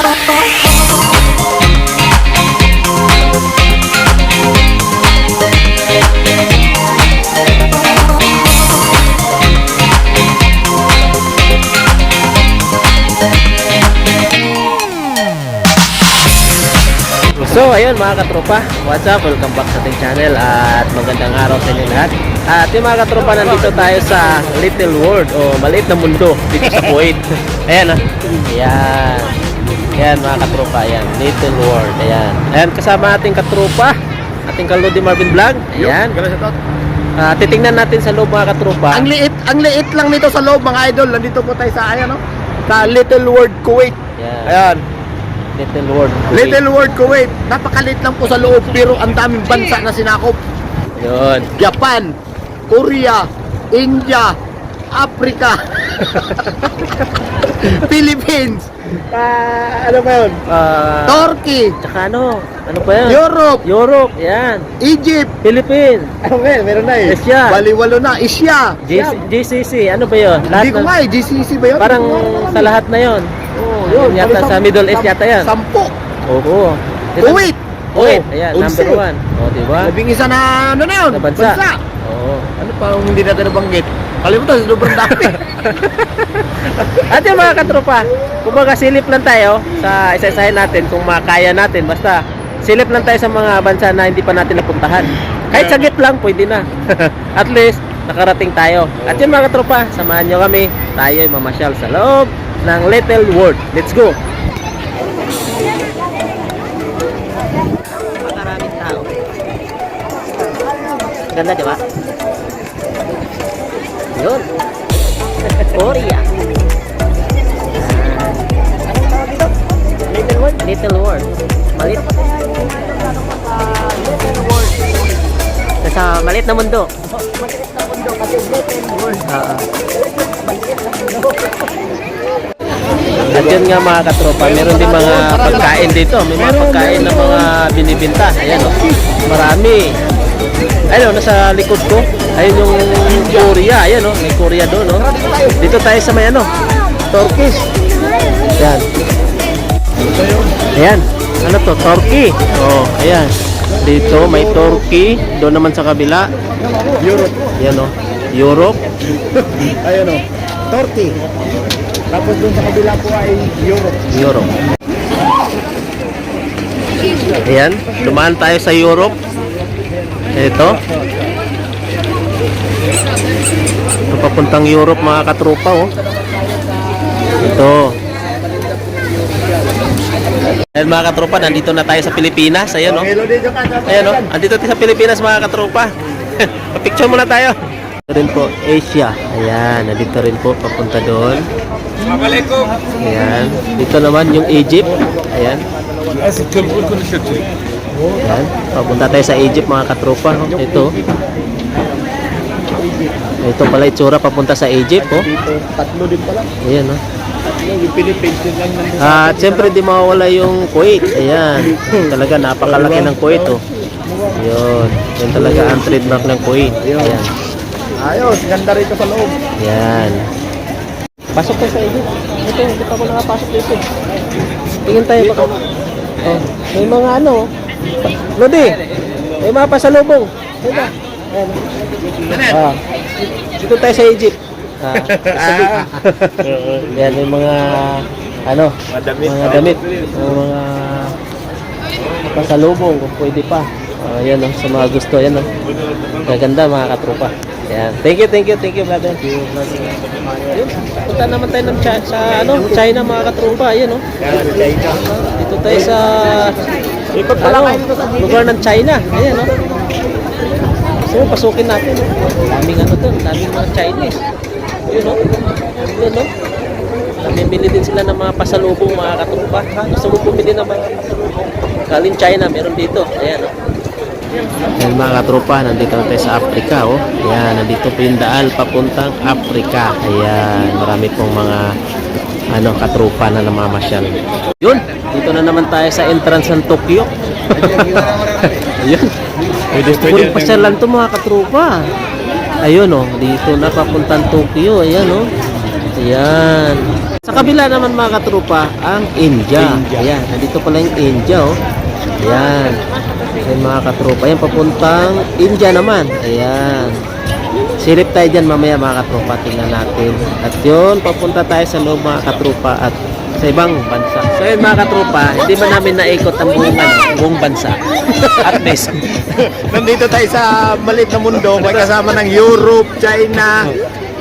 So ayun mga katropa, what's up? Welcome back sa ating channel at magandang araw sa inyo lahat. At yung mga katropa, nandito tayo sa Little World o maliit na mundo dito sa Kuwait. Ayan ah. Ayan. Ayan mga katropa, ayan. Little World, ayan. Ayan kasama ating katropa, ating Kalodi Marvin Vlog. Ayan. Titingnan natin sa loob mga katropa. Ang liit lang nito sa loob mga idol. Nandito po tayo sa ayan, no? Sa Little World Kuwait. Ayan. Ayan. Little World Kuwait. Little World Kuwait. Napakalit lang po sa loob pero ang daming bansa na sinakop. Yun. Japan, Korea, India, Africa, Philippines, ano ba yun? Turkey, Tsaka ano pa yun? Europe, yan. Egypt, Philippines, meron na eh. Asia. Baliwalo na, Asia. GCC, ano ba yun? Hindi ko nga eh, GCC ba yun? Parang sa lahat na yun. Yun, Yata sa Middle East yata yan. 10. Oo. Kuwait. Ayan, number 1. O, diba? Labing isa na ano na yun? Na bansa. Oo. Ano pa ang hindi natin nabanggit? Kalimutan, sobrang dami. At yung mga katropa, kumbaga silip lang tayo sa isa-isahin natin kung makaya natin. Basta silip lang tayo sa mga bansa na hindi pa natin napuntahan. Kahit saglit lang, pwede na. At least, nakarating tayo. At yung mga katropa, samahan nyo kami. Tayo ay mamasyal sa loob ng Little World. Let's go! Maraming tao. Ganda, di ba? Yun. Korea. Little World? Little World. Malit. Little World. Sa maliit na mundo. Maliit na mundo kasi Little World. At yun nga mga katropa, meron din mga pagkain dito. May mga pagkain na mga binibinta. Ayan o. Marami. Ayun, nasa likod ko. Ayun yung Korea. Ayan o. May Korea doon o. Dito tayo sa may ano, Turkish. Ayan. Ayan. Ano to? Turkey. Oh, ayan. Dito may Turkey. Doon naman sa kabila. Europe. Ayan o. Europe. Ayun o. Turkey. Tapos doon sa kabila po ay Europe. Europe. Ayan, dumaan tayo sa Europe. Ito. Ito papuntang Europe mga katropa oh. Ito. Ayan mga katropa, nandito na tayo sa Pilipinas. Ayan oh. Ayan oh, nandito tayo sa Pilipinas mga katropa. Picture muna tayo. Ito rin po, Asia. Ayan, nandito rin po, papunta doon. Ayan, dito naman yung Egypt. Ayan. Ayan, papunta tayo sa Egypt mga katropa. Ito. Ito pala itsura papunta sa Egypt. Oh. Tatlo din pala. Ayan oh. Yung Philippines din lang nandun. At siyempre di mawawala yung Kuwait. Ayan. Talaga napakalaki ng Kuwait oh. Yun. Yan talaga ang trademark ng Kuwait. Ayan. Ayos, ganda rito sa loob. Ayan. Pasok tayo sa Egypt. Ito, hindi pa ako nakapasok dito. Tingin tayo baka. Oh, may mga ano. Lodi, may mga pasalubong. Diba? Ayan. Dito tayo sa Egypt. Yan, may mga ano, mga damit. Mga pasalubong kung pwede pa. Yan o, sa mga gusto. Yan o. Maganda mga katropa. Yan. Thank you, brother. Ayun, punta naman tayo ng sa ano, China mga katropa. Ayan o. Dito tayo sa lugar ng China. Ayan o. So, pasukin natin. Daming ano doon, daming mga Chinese. Ayun o. Ayun o. Namimili din sila ng mga pasalubong mga katropa. Gusto mo bumili ng mga pasalubong. Galing China, meron dito. Ayan o. Ayan mga katropa, nandito na tayo sa Africa oh. Ayan, nandito po yung daan papuntang Africa. Ayan, marami pong mga ano, katropa na namamasyal. Yun, dito na naman tayo sa entrance ng Tokyo. Ayun, pwede pasyalan to mga katropa. Ayun oh, dito na papuntang Tokyo. Ayan oh. Ayan. Sa kabila naman mga katropa, ang India. India. Ayan, nandito pala yung India oh. Ayan. Ayan mga katropa. Ayan, papuntang India naman. Ayan. Silip tayo dyan mamaya mga katropa. Tingnan natin. At yun, papunta tayo sa loob mga katropa at sa ibang bansa. So yun mga katropa, hindi man namin naikot ang buong bansa. At least. Nandito tayo sa maliit na mundo, may kasama ng Europe, China,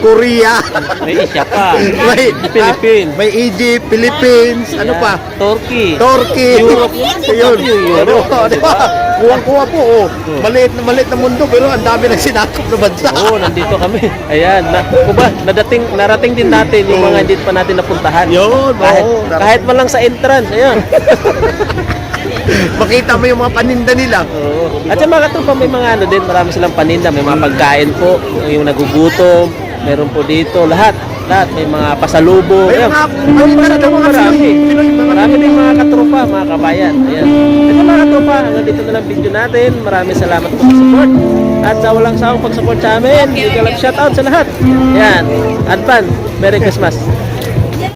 Korea, May Asia pa. may Philippines. may Egypt, Philippines, ano pa? Turkey. Turkey, Europe. yun. Europe. Di ba? Kuwang-kuwa po, oh. Maliit na mundo, pero ang dami ng sinakop na bansa. Oo, nandito kami. Ayan, narating din natin yung mga hindi pa natin napuntahan. Yun, kahit, oo. kahit man lang sa entrance, ayan. Makita mo yung mga paninda nila. Oo. At sa mga katropa, may mga ano din, marami silang paninda, may mga pagkain po, yung nagugutom, meron po dito, lahat, may mga pasalubong. May Ayan. mga paninda na mga Marami. Pinoy, Marami din mga katropa, mga kabayan. Ayan. Ito mga katropa, hanggang dito na lang video natin. Maraming salamat po sa support. At sa walang sawang pag-support sa amin, bigyan lang shoutout sa lahat. Ayan. Advan, Merry Christmas.